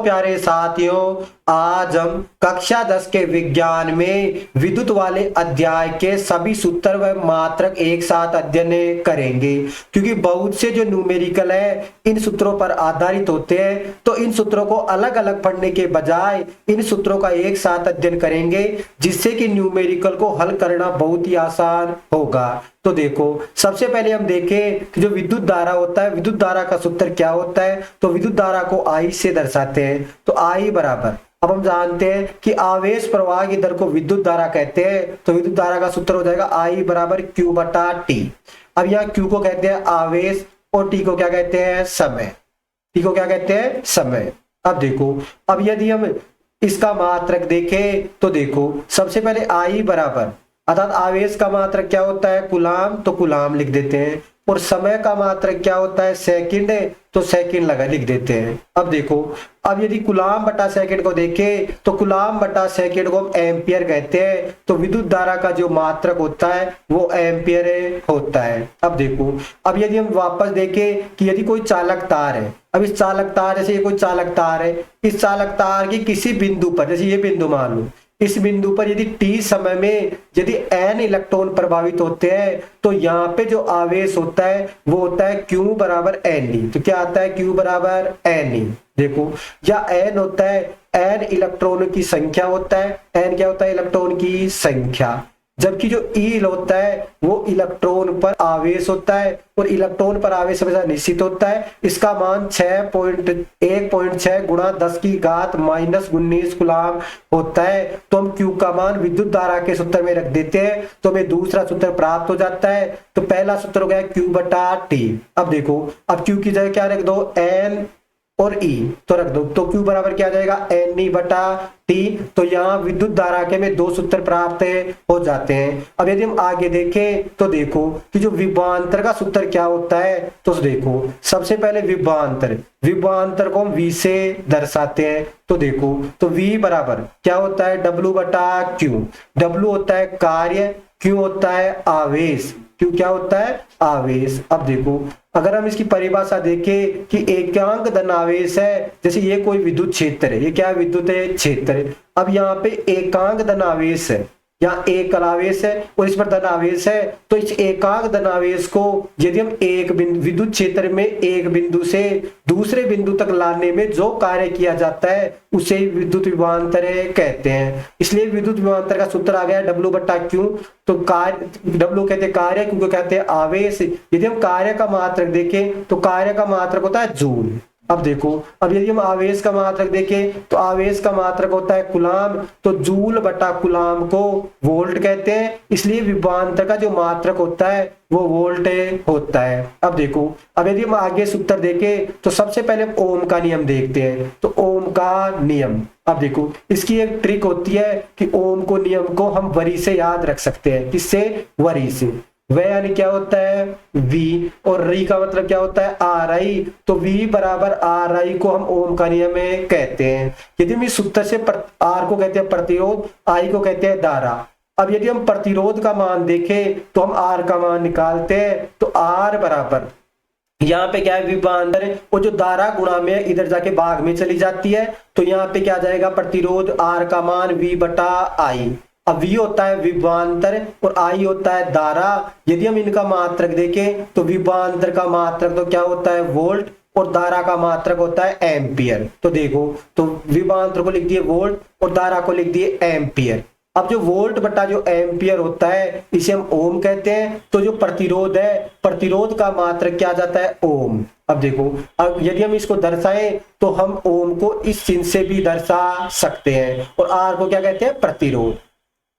प्यारे साथियों, आज हम कक्षा 10 के विज्ञान में विद्युत वाले अध्याय के सभी सूत्र व मात्रक एक साथ अध्ययन करेंगे। क्योंकि बहुत से जो न्यूमेरिकल है इन सूत्रों पर आधारित होते हैं, तो इन सूत्रों को अलग अलग पढ़ने के बजाय इन सूत्रों का एक साथ अध्ययन करेंगे, जिससे कि न्यूमेरिकल को हल करना बहुत ही आसान होगा। तो देखो, सबसे पहले हम देखें कि जो विद्युत धारा होता है, विद्युत धारा का सूत्र क्या होता है। तो विद्युत धारा को I से दर्शाते हैं। तो I बराबर, अब हम जानते हैं कि आवेश प्रवाह की दर को विद्युत धारा कहते हैं। तो विद्युत धारा का सूत्र हो जाएगा I बराबर Q बटा T। अब यहाँ Q को कहते हैं आवेश और T को क्या कहते हैं, समय। T को क्या कहते हैं, समय। अब देखो, अब यदि हम इसका मात्रक देखें तो देखो, सबसे पहले I बराबर, अर्थात आवेश का मात्रक क्या होता है, कूलाम, तो कूलाम लिख देते हैं। और समय का मात्रक क्या होता है, सेकंड, तो सेकंड लिख देते हैं। अब देखो, अब यदि कूलाम बटा सेकंड को देखें तो कूलाम बटा सेकंड को हम एम्पियर कहते हैं। तो विद्युत धारा का जो मात्रक होता है वो एम्पियर होता है। अब देखो, अब यदि हम वापस देखें कि यदि कोई चालक तार है, अब इस चालक तार, जैसे ये कोई चालक तार है, इस चालक तार की किसी बिंदु पर, जैसे ये बिंदु मान लो, इस बिंदु पर यदि t समय में यदि n इलेक्ट्रॉन प्रभावित होते हैं, तो यहाँ पे जो आवेश होता है वो होता है Q बराबर Ne। तो क्या आता है, Q बराबर Ne। देखो, या n होता है, n इलेक्ट्रॉनों की संख्या होता है। n क्या होता है, इलेक्ट्रॉन की संख्या। जबकि जो E होता है वो इलेक्ट्रॉन पर आवेश होता है, और इलेक्ट्रॉन पर आवेश हमेशा निश्चित होता है। इसका मान 1.6 गुणा 10 की घात -19 कूलाम होता है। तो हम Q का मान विद्युत धारा के सूत्र में रख देते हैं, तो हमें दूसरा सूत्र प्राप्त हो जाता है। तो पहला सूत्र हो गया Q बटा T। अब देखो, अब Q की जगह क्या रख दो, N और E तो रख दो। तो Q बराबर क्या आ जाएगा, Ne बटा T। तो यहाँ विद्युत धारा के में दो सूत्र प्राप्त हो जाते हैं। अब यदि हम आगे देखें तो देखो कि जो विभवांतर का सूत्र क्या होता है। तो देखो, सबसे पहले विभवांतर को हम V से दर्शाते हैं। तो देखो, तो V बराबर क्या होता है, W बटा Q। W होता है कार्य, Q होता है आवेश। Q क्या होता है, आवेश। अब देखो, अगर हम इसकी परिभाषा देखें कि एकांक धनावेश है, जैसे ये कोई विद्युत क्षेत्र है, ये क्या है, विद्युत क्षेत्र। अब यहाँ पे एकांक धनावेश है, यहाँ एक आवेश है और इस पर धनावेश है। तो इस एकांक धनावेश को यदि हम एक विद्युत क्षेत्र में एक बिंदु से दूसरे बिंदु तक लाने में जो कार्य किया जाता है उसे विद्युत विभवांतर कहते हैं। इसलिए विद्युत विभवांतर का सूत्र आ गया W बटा Q। तो कार्य, W कहते हैं कार्य, Q को कहते हैं आवेश। यदि हम कार्य का मात्रक देखें तो कार्य का मात्रक होता है जूल। अब देखो, अब यदि हम आवेश का मात्रक देखें तो आवेश का मात्रक होता है कूलाम। तो जूल बटा कूलाम को वोल्ट कहते हैं। इसलिए विभवांतर का जो मात्रक होता है वो वोल्ट होता है। अब देखो, अब यदि हम आगे सूत्र देखें तो सबसे पहले हम ओम का नियम देखते हैं। तो ओम का नियम, अब देखो, इसकी एक ट्रिक होती है कि ओम को नियम को हम वरी से याद रख सकते हैं। किससे, वरी से। वह यानी क्या होता है, V, और री का मतलब क्या होता है, RI। तो V बराबर RI को हम ओम का नियम कहते हैं। यदि हम इस सूत्र से R को कहते हैं प्रतिरोध, I को कहते हैं धारा। अब यदि हम प्रतिरोध का मान देखें तो हम R का मान निकालते हैं। तो R बराबर, यहाँ पे क्या है, विभवांतर है, और जो धारा गुणा में इधर जाके भाग में चली जाती है। तो यहाँ पे क्या जाएगा, प्रतिरोध, R का मान V बटा I। अब V होता है विभवांतर और I होता है धारा। यदि हम इनका मात्रक देखें तो विभवांतर का मात्रक तो क्या होता है, वोल्ट, और धारा का मात्रक होता है एम्पियर। तो देखो, तो विभवांतर को लिख दिए वोल्ट और धारा को लिख दिए एम्पियर। अब जो वोल्ट बटा जो एम्पियर होता है इसे हम ओम कहते हैं। तो जो प्रतिरोध है, प्रतिरोध का मात्रक क्या आ जाता है, ओम। अब देखो, अब यदि हम इसको दर्शाएं तो हम ओम को इस चिन्ह से भी दर्शा सकते हैं। और आर को क्या कहते हैं, प्रतिरोध।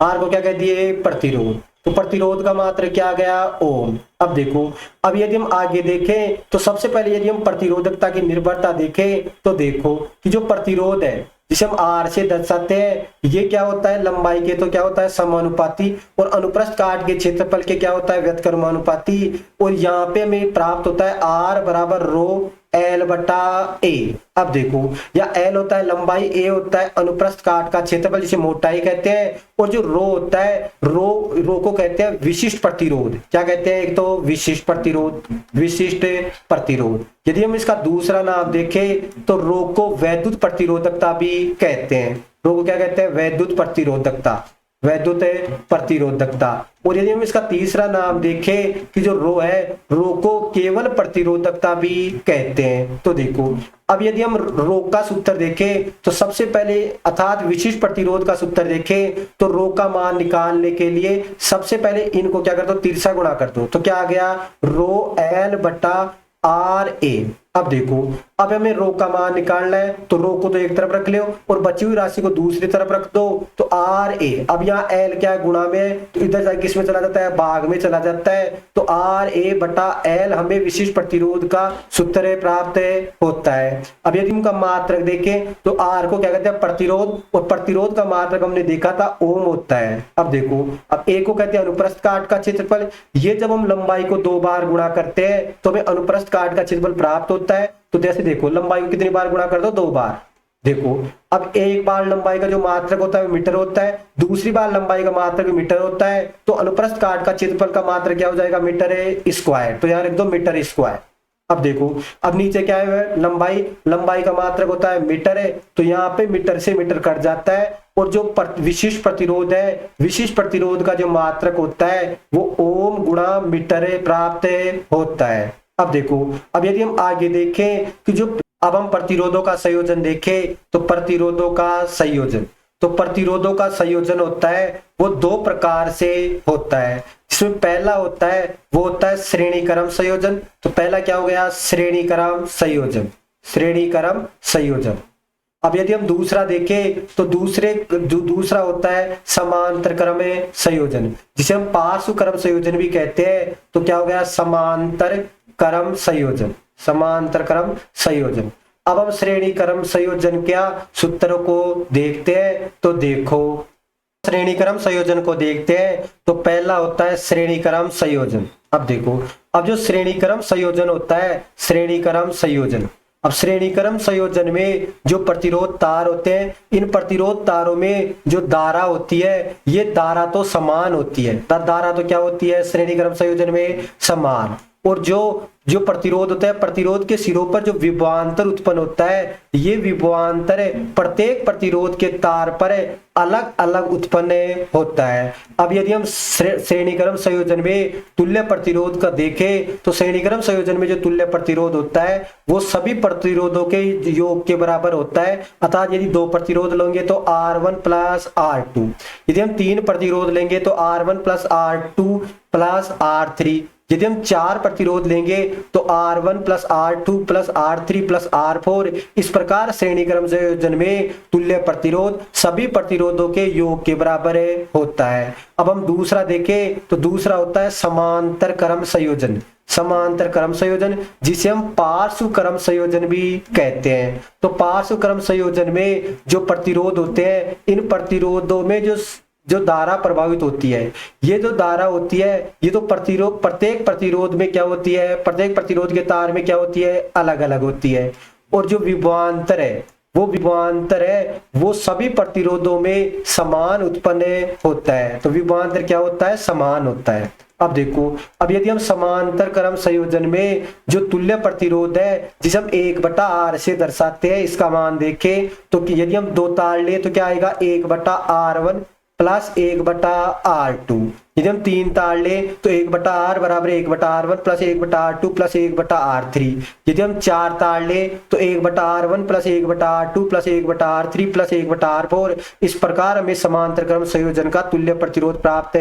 R को क्या कह दिए, प्रतिरोध। तो प्रतिरोध का मात्र क्या आ गया, ओम। अब देखो, अब यदि हम आगे देखें तो सबसे पहले यदि हम प्रतिरोधकता की निर्भरता देखें तो देखो कि जो प्रतिरोध है जिसे हम R से दर्शाते हैं, ये क्या होता है, लंबाई के तो क्या होता है समानुपाती, और अनुप्रस्थ काट के क्षेत्रफल के क्या होता है, व्यतकर्मानुपाती। और यहाँ पे हमें प्राप्त होता है R बराबर रो एल बटा ए। अब देखो, या एल होता है लंबाई, ए होता है अनुप्रस्थ काट का क्षेत्रफल जिसे मोटाई कहते हैं, और जो रो होता है, रो को कहते हैं विशिष्ट प्रतिरोध। क्या कहते हैं? एक तो विशिष्ट प्रतिरोध, विशिष्ट प्रतिरोध। यदि हम इसका दूसरा नाम देखें तो रो को वैद्युत प्रतिरोधकता भी कहते हैं। रो को क्या कहते हैं? वैद्युत प्रतिरोधकता, वैद्युत प्रतिरोधकता। और यदि हम इसका तीसरा नाम देखें कि जो रो है, रो को केवल प्रतिरोधकता भी कहते हैं। तो देखो, अब यदि हम रो का सूत्र देखें तो सबसे पहले अर्थात विशिष्ट प्रतिरोध का सूत्र देखें तो रो का मान निकालने के लिए सबसे पहले इनको क्या कर दो? तिरछा गुणा कर दो। तो क्या आ गया? रो एल बटा आर ए। अब देखो, अब हमें रो का मान निकालना है तो रो को तो एक तरफ रख लो और बची हुई राशि को दूसरी तरफ रख दो। तो आर ए, अब यहाँ एल क्या है? गुणा में, तो इधर किस में चला जाता है? भाग में चला जाता है। तो आर ए बटा एल हमें विशिष्ट प्रतिरोध का सूत्र प्राप्त होता है। अब यदि उनका मात्रक देखें तो आर को क्या कहते हैं? प्रतिरोध, और प्रतिरोध का मात्रक हमने देखा था ओम होता है। अब देखो, अब ए को कहते हैं अनुप्रस्थ काट का क्षेत्रफल। ये जब हम लंबाई को 2 बार गुणा करते हैं तो हमें अनुप्रस्थ काट का क्षेत्रफल प्राप्त होता है। तो जैसे देखो, लंबाई को कितनी बार गुणा कर दो? 2 बार। देखो, अब एक बार लंबाई का जो मात्रक होता है मीटर होता है, दूसरी बार लंबाई का मात्रक मीटर होता है। तो अनुप्रस्थ काट का क्षेत्रफल का मात्रक क्या हो जाएगा? Metre square. तो यहाँ लिख दो मीटर स्क्वायर। अब देखो, अब नीचे क्या है? लंबाई का मात्रक होता है मीटर है, तो यहाँ पे मीटर से मीटर कट जाता है। और जो विशिष्ट प्रतिरोध है, विशिष्ट प्रतिरोध का जो मात्रक होता है वो ओम गुणा मीटर प्राप्त होता है। अब देखो, अब यदि हम आगे देखें कि जो अब हम प्रतिरोधों का संयोजन देखें तो प्रतिरोधों का संयोजन होता है वो 2 प्रकार से होता है। जिसमें पहला होता है वो होता है श्रेणी क्रम संयोजन। तो पहला क्या हो गया? श्रेणी क्रम संयोजन। अब यदि हम दूसरा देखें तो दूसरा होता है समांतर क्रम संयोजन, जिसे हम पार्श्व क्रम संयोजन भी कहते हैं। तो क्या हो गया? समांतर क्रम संयोजन। अब हम श्रेणी क्रम संयोजन क्या सूत्रों को देखते हैं। तो देखो, श्रेणी क्रम संयोजन को देखते हैं तो पहला होता है श्रेणी क्रम संयोजन। अब देखो, अब जो श्रेणी क्रम संयोजन होता है, अब श्रेणी क्रम संयोजन में जो प्रतिरोध तार होते हैं, इन प्रतिरोध तारों में जो धारा होती है, ये धारा तो समान होती है। धारा तो क्या होती है? श्रेणी क्रम संयोजन में समान। और जो प्रतिरोध होता है, प्रतिरोध के सिरों पर जो विभवांतर उत्पन्न होता है, ये विभवांतर प्रत्येक प्रतिरोध के तार पर अलग अलग उत्पन्न होता है। अब यदि हम श्रेणी क्रम संयोजन में तुल्य प्रतिरोध का देखें तो श्रेणी क्रम संयोजन में जो तुल्य प्रतिरोध होता है वो सभी प्रतिरोधों के योग के बराबर होता है। अर्थात यदि 2 प्रतिरोध लेंगे तो R1 प्लस R2, यदि हम 3 प्रतिरोध लेंगे तो R1 plus R2 plus R3, यदि हम 4 प्रतिरोध लेंगे तो R1 plus R2 plus R3 plus R4। इस प्रकार श्रेणी क्रम संयोजन में तुल्य प्रतिरोध सभी प्रतिरोधों के योग के बराबर होता है। अब हम दूसरा देखें तो दूसरा होता है समांतर क्रम संयोजन, जिसे हम पार्श्व क्रम संयोजन भी कहते हैं। तो पार्श्व क्रम संयोजन में जो प्रतिरोध होते हैं, इन प्रतिरोधों में जो धारा प्रभावित होती है, ये जो धारा होती है, ये तो प्रत्येक प्रतिरोध में क्या होती है? प्रत्येक प्रतिरोध के तार में क्या होती है? अलग अलग होती है। और जो विभवांतर है वो सभी प्रतिरोधों में समान उत्पन्न होता है। तो विभवांतर क्या होता है? समान होता है। अब देखो, अब यदि हम समांतर क्रम संयोजन में जो तुल्य प्रतिरोध है, जिसे हम 1/R से दर्शाते हैं, इसका मान देखें तो यदि हम 2 तार ले तो क्या आएगा? 1/R1 plus 1/R2। यदि हम 3 तार ले तो 1/R बराबर 1/R1 plus 1/R2 plus 1/R3। यदि हम 4 तार ले तो 1/R1 plus 1/R2 plus 1/R3 plus 1/R4। इस प्रकार हमें समांतर क्रम संयोजन का तुल्य प्रतिरोध प्राप्त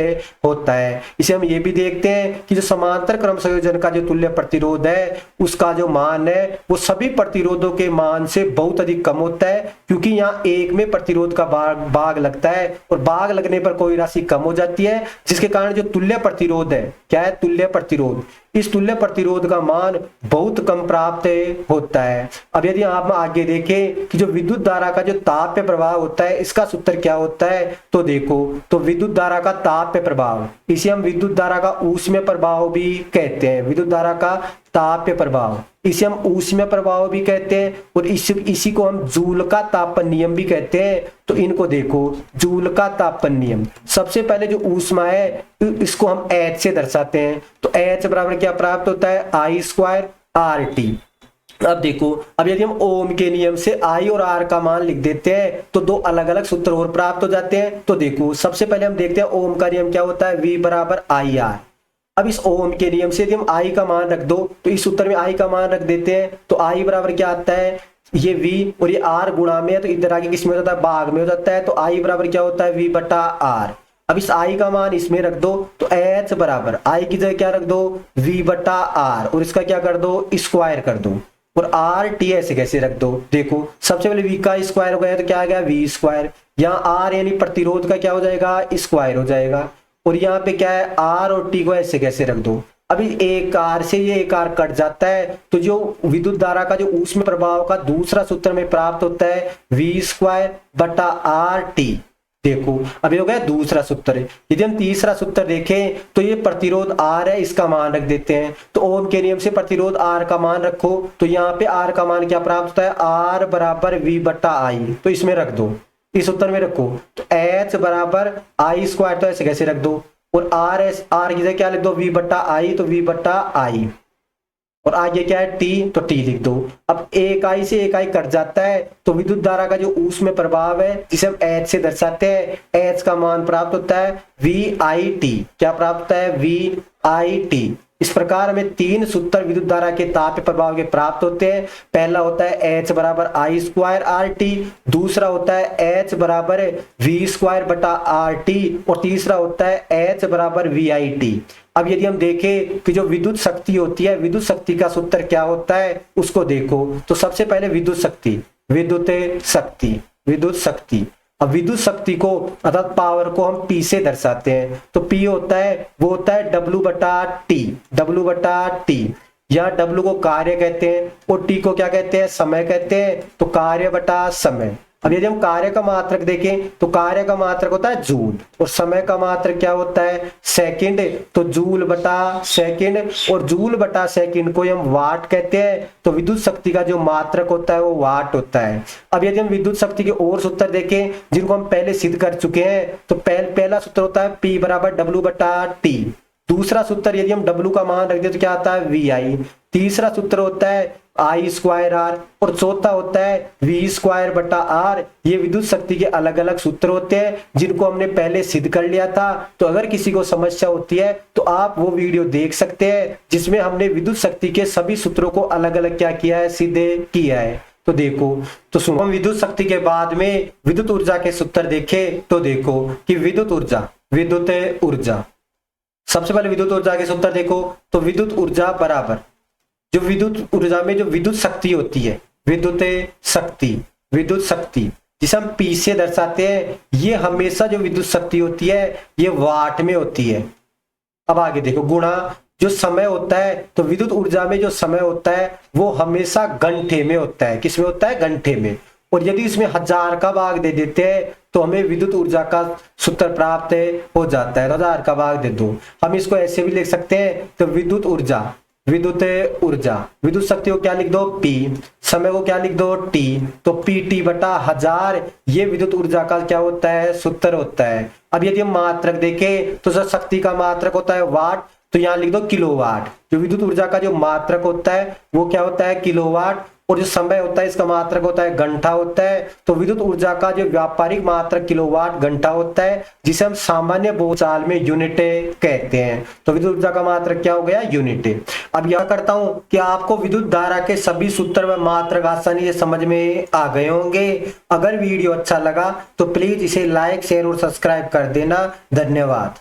होता है। इसे हम ये भी देखते हैं कि जो समांतर क्रम संयोजन का जो तुल्य प्रतिरोध है, उसका जो मान है वो सभी प्रतिरोधों के मान से बहुत अधिक कम होता है, क्योंकि यहाँ 1 में प्रतिरोध का भाग लगता है और भाग लगने पर कोई राशि कम हो जाती है, जिसके कारण जो तुल्य प्रतिरोध है, क्या है? तुल्य प्रतिरोध इस तुल्य प्रतिरोध का मान बहुत कम प्राप्त होता है। अब यदि आप आगे देखें कि जो विद्युत धारा का जो ताप्य प्रभाव होता है इसका सूत्र क्या होता है, तो देखो, तो विद्युत धारा का ताप्य प्रभाव, इसे हम विद्युत धारा का ऊष्मीय प्रभाव भी कहते हैं। विद्युत धारा का ताप्य प्रभाव, इसे हम ऊष्मीय प्रभाव भी कहते हैं, और इसी को हम जूल का तापन नियम भी कहते हैं। तो इनको देखो, जूल का तापन नियम, सबसे पहले जो ऊष्मा है इसको हम H से दर्शाते हैं। तो H बराबर क्या प्राप्त होता है, I² RT। अब देखो, अब यदि हम ओम के नियम से I और R का मान लिख देते हैं तो दो अलग अलग सूत्र और प्राप्त हो जाते हैं। तो देखो, सबसे पहले हम देखते हैं ओम का नियम क्या होता है, V बराबर IR। अब इस ओम के नियम से यदि हम I का मान रख दो तो इस सूत्र में I का मान रख देते हैं, तो I बराबर क्या आता है, ये V और ये R गुणा में है, तो इधर आगे किस में हो जाता है, भाग में हो जाता है। तो I बराबर क्या होता है, V बटा R। अब इस I का मान इसमें रख दो, तो H बराबर I की जगह क्या रख दो, V बटा R, और इसका क्या कर दो, स्क्वायर कर दो, और RT ऐसे कैसे रख दो। देखो, सबसे पहले V का स्क्वायर हो गया तो क्या आ गया, V स्क्वायर। यहाँ R यानी प्रतिरोध का क्या हो जाएगा, स्क्वायर हो जाएगा, और यहाँ पे क्या है, R और T को ऐसे कैसे रख दो। अभी एक R से ये एक R कट जाता है, तो जो विद्युत धारा का जो ऊष्मीय प्रभाव का दूसरा सूत्र में प्राप्त होता है, V² बटा RT। देखो, अभी हो गया दूसरा सूत्र। यदि हम तीसरा सूत्र देखें तो ये प्रतिरोध R है, इसका मान रख देते हैं। तो ओम के नियम से प्रतिरोध R का मान रखो, तो यहाँ पे R का मान क्या प्राप्त होता है, R बराबर V बटा I। तो इसमें रख दो, इस उत्तर में रखो, तो H बराबर I², तो ऐसे कैसे रख दो, और R की जगह क्या लिख दो, V बटा I, तो V बटा I, और आगे क्या है, T, तो T लिख दो। अब एक I से एक I कट जाता है, तो विद्युत धारा का जो ऊष्मीय प्रभाव है जिसे हम H से दर्शाते हैं, H का मान प्राप्त होता है VIT। क्या प्राप्त होता है, VIT। इस प्रकार हमें तीन सूत्र विद्युत धारा के ताप्य प्रभाव के प्राप्त होते हैं। पहला होता है H बराबर I² RT, दूसरा होता है H बराबर V² बटा RT, और तीसरा होता है H बराबर VIT। अब यदि हम देखें कि जो विद्युत शक्ति होती है, विद्युत शक्ति का सूत्र क्या होता है उसको देखो, तो सबसे पहले विद्युत शक्ति, विद्युत शक्ति। अब विद्युत शक्ति को अर्थात पावर को हम P से दर्शाते हैं। तो P होता है, वो होता है W बटा T। यहाँ W को कार्य कहते हैं और T को क्या कहते हैं, समय कहते हैं। तो कार्य बटा समय। अब यदि हम कार्य का मात्रक देखें तो कार्य का मात्रक होता है जूल, और समय का मात्रक क्या होता है, सेकंड। तो जूल बटा सेकंड, और जूल बटा सेकंड को हम वाट कहते हैं। तो विद्युत शक्ति का जो मात्रक होता है वो वाट होता है। अब यदि हम विद्युत शक्ति के और सूत्र देखें जिनको हम पहले सिद्ध कर चुके हैं, तो पहला सूत्र होता है P बराबर W बटा T। दूसरा सूत्र यदि हम W का मान रख दे तो क्या आता है, VI। तीसरा सूत्र होता है I²R, और चौथा होता है V² बटा R। ये विद्युत शक्ति के अलग अलग सूत्र होते हैं जिनको हमने पहले सिद्ध कर लिया था। तो अगर किसी को समस्या होती है तो आप वो वीडियो देख सकते हैं जिसमें हमने विद्युत शक्ति के सभी सूत्रों को अलग अलग क्या किया है, सिद्ध किया है। तो देखो, तो सुनो, हम विद्युत शक्ति के बाद में विद्युत ऊर्जा के सूत्र देखे, तो देखो कि विद्युत ऊर्जा, सबसे पहले विद्युत ऊर्जा के सूत्र देखो, तो विद्युत ऊर्जा बराबर जो विद्युत ऊर्जा में जो विद्युत शक्ति होती है, विद्युत शक्ति जिसे हम P से दर्शाते हैं, ये हमेशा जो विद्युत शक्ति होती है ये वाट में होती है। अब आगे देखो, गुणा जो समय होता है, तो विद्युत ऊर्जा में जो समय होता है वो हमेशा घंटे में होता है। किसमें होता है, घंटे में। और यदि इसमें 1000 का भाग दे देते हैं तो हमें विद्युत ऊर्जा का सूत्र प्राप्त हो जाता है। 1000 का भाग दे दो, हम इसको ऐसे भी लिख सकते हैं। तो विद्युत शक्ति को क्या लिख दो, P, समय को क्या लिख दो, T। तो PT बटा 1000 ये विद्युत ऊर्जा का क्या होता है, सूत्र होता है। अब यदि हम मात्रक देखें तो जो शक्ति का मात्रक होता है वाट, तो यहाँ लिख दो किलोवाट। जो विद्युत ऊर्जा का जो मात्रक होता है वो क्या होता है, किलोवाट, और जो समय होता है इसका मात्रक होता है घंटा होता है। तो विद्युत ऊर्जा का जो व्यापारिक मात्रक किलोवाट घंटा होता है, जिसे हम सामान्य बोलचाल में यूनिट कहते हैं। तो विद्युत ऊर्जा का मात्रक क्या हो गया, यूनिट। अब यह करता हूं कि आपको विद्युत धारा के सभी सूत्र व मात्रक आसानी से समझ में आ गए होंगे। अगर वीडियो अच्छा लगा तो प्लीज इसे लाइक, शेयर और सब्सक्राइब कर देना। धन्यवाद।